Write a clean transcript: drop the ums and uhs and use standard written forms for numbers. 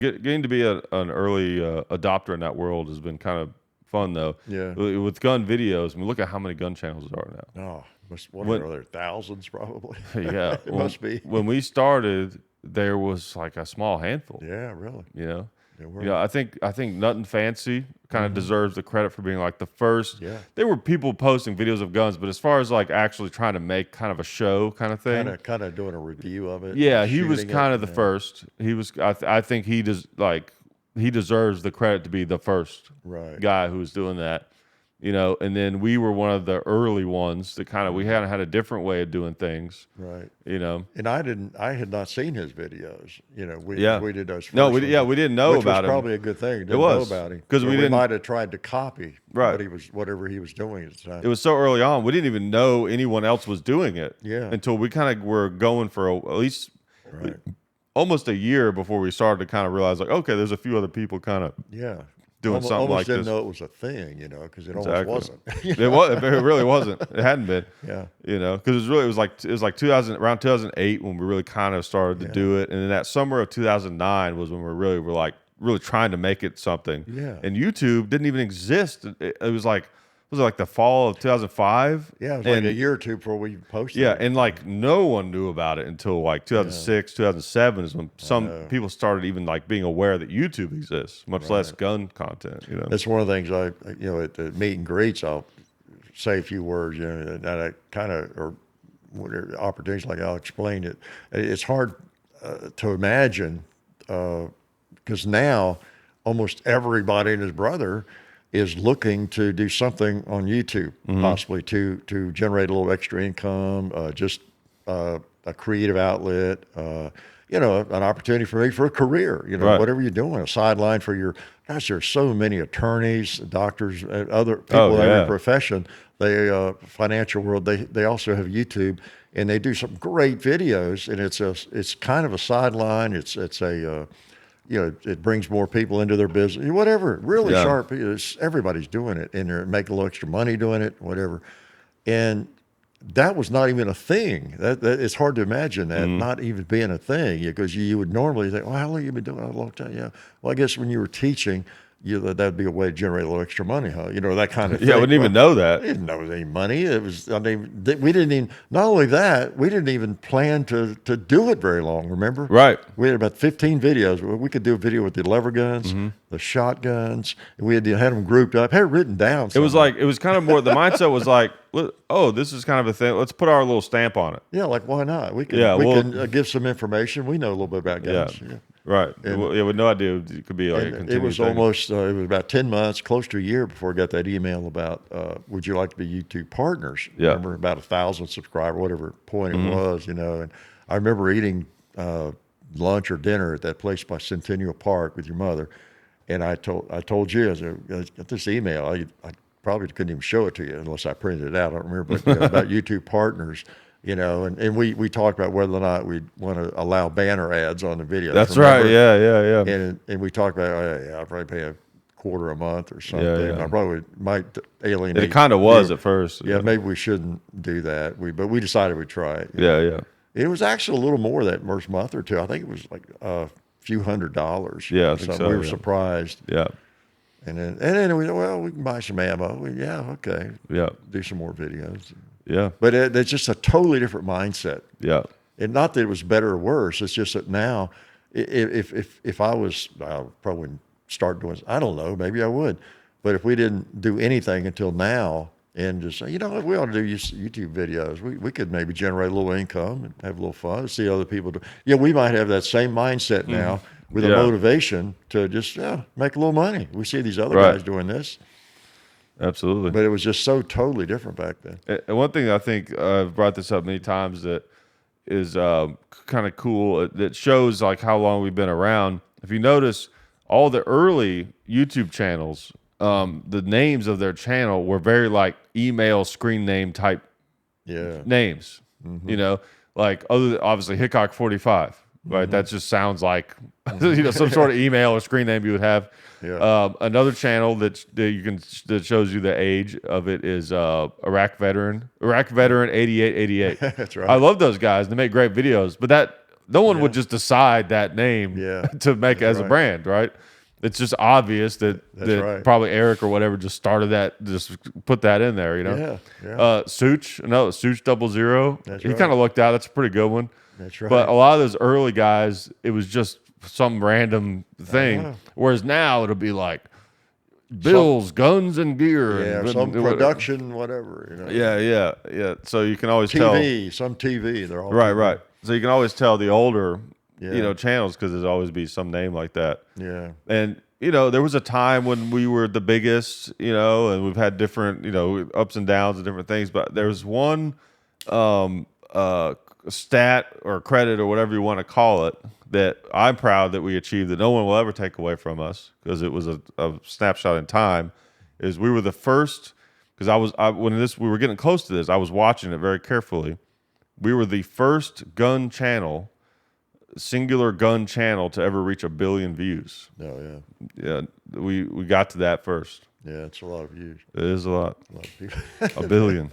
Getting to be an early adopter in that world has been kind of fun, though. Yeah. With gun videos, I mean, look at how many gun channels there are now. Oh, what When, are there? Thousands, probably. yeah, It must be. when we started, there was like a small handful. Yeah, really. You know, There you were. know, I think Nothing Fancy kind of deserves the credit for being like the first. Yeah. There were people posting videos of guns, but as far as like actually trying to make kind of a show kind of thing, Kind of doing a review of it. yeah, And he was shooting kind it. of the first. He was. I think he does like he deserves the credit to be the first Right. guy who was doing that. You know, and then we were one of the early ones that kind of we had a different way of doing things. Right. You know, And I had not seen his videos. You know, yeah, we did those first no, ones, we didn't know which about was him. probably a good thing. Didn't It was know about him because we didn't. might have tried to copy Right. whatever he was doing at the time. It was so early on, we didn't even know anyone else was doing it. Yeah. Until we kind of were going for at least Right. almost a year before we started to kind of realize, like, okay, there's a few other people kind of Yeah. doing something almost like didn't this. know it was a thing, you know, because it Exactly. almost wasn't. You It was. It really wasn't. It hadn't been. Yeah. You know, because it was like 2000 around 2008 when we really kind of started to do it, and then that summer of 2009 was when we were like really trying to make it something. Yeah. And YouTube didn't even exist. It was like the fall of 2005. Yeah, it was like a year or two before we posted. Yeah, it. and like no one knew about it until like 2006, 2007 is when some people started even like being aware that YouTube exists, much less gun content. You know, That's one of the things at the meet and greets, I'll say a few words, you know, and I kind of, or whatever opportunities like I'll explain it. It's hard to imagine because now almost everybody and his brother is looking to do something on YouTube, possibly to generate a little extra income, just a creative outlet, you know, an opportunity for me for a career, you know, Right. whatever you're doing, a sideline for your, gosh, there's so many attorneys, doctors, other people in every profession, they, financial world, they also have YouTube and they do some great videos and it's kind of a sideline. It's a, you know, it brings more people into their business, whatever, really sharp. Everybody's doing it and they're making a little extra money doing it, whatever. And that was not even a thing. That it's hard to imagine that not even being a thing because you would normally think, well, how long have you been doing it? A long time. Yeah. Well, I guess when you were teaching, that'd be a way to generate a little extra money, huh? You know, that kind of thing. yeah, I wouldn't even know that. We didn't know it was any money. It was, I mean, we didn't even, not only that, we didn't even plan to do it very long, remember? Right. We had about 15 videos. We could do a video with the lever guns, the shotguns. And we had them grouped up, had it written down. It was kind of more, the mindset was like, oh, this is kind of a thing. Let's put our little stamp on it. Yeah, like why not? We can, give some information. We know a little bit about guns. Yeah. Right. With no idea it could be like a continuing it was thing. almost, it was about 10 months, close to a year before I got that email about, would you like to be YouTube partners? Yeah. Remember about 1,000 subscribers, whatever point it was, you know. And I remember eating lunch or dinner at that place by Centennial Park with your mother. And I told you, I got this email. I probably couldn't even show it to you unless I printed it out. I don't remember, but about YouTube partners. You know, and we talked about whether or not we'd want to allow banner ads on the video. That's right. Yeah. And we talked about, I'll probably pay a quarter a month or something. Yeah. I probably might alienate. It kind of was at first. Yeah, maybe we shouldn't do that. But we decided we'd try it. Yeah. It was actually a little more that first month or two. I think it was like a few $100s. Yeah, I think so, We were surprised. Yeah. And then we thought, well, we can buy some ammo. Okay. Yeah. Do some more videos. Yeah. But it's just a totally different mindset. Yeah. And not that it was better or worse. It's just that now, if I was, I probably wouldn't start doing. I don't know. Maybe I would. But if we didn't do anything until now, and just say, you know what, we ought to do YouTube videos. We could maybe generate a little income and have a little fun. See other people do. Yeah, we might have that same mindset now with a motivation to just make a little money. We see these other guys doing this. Absolutely. But it was just so totally different back then. And one thing I think I've brought this up many times that is kind of cool that shows like how long we've been around. If you notice, all the early YouTube channels, the names of their channel were very like email screen name type names. You know, like obviously Hickok 45. Right, that just sounds like some sort of email or screen name you would have. Yeah. Another channel that shows you the age of it is Iraq veteran 8888. That's right. I love those guys. They make great videos, but that no one would just decide that name to make as a brand, right? It's just obvious that probably Eric or whatever just started that, just put that in there, you know? Such 00. He kind of looked out. That's a pretty good one. That's right. But a lot of those early guys, it was just some random thing. Whereas now it'll be like Bill's Guns and Gear. Yeah, and some production, whatever. You know. Yeah. So you can always tell. Some TV. They're all right. So you can always tell the older, channels because there's always be some name like that. Yeah. And, there was a time when we were the biggest, and we've had different, ups and downs and different things. But there's one stat or credit or whatever you want to call it that I'm proud that we achieved that no one will ever take away from us because it was a snapshot in time. Is we were the first, because we were getting close to this, I was watching it very carefully. We were the first singular gun channel to ever reach 1 billion views. Oh yeah. We got to that first. Yeah, it's a lot of views. It is a lot. A lot of people. 1 billion.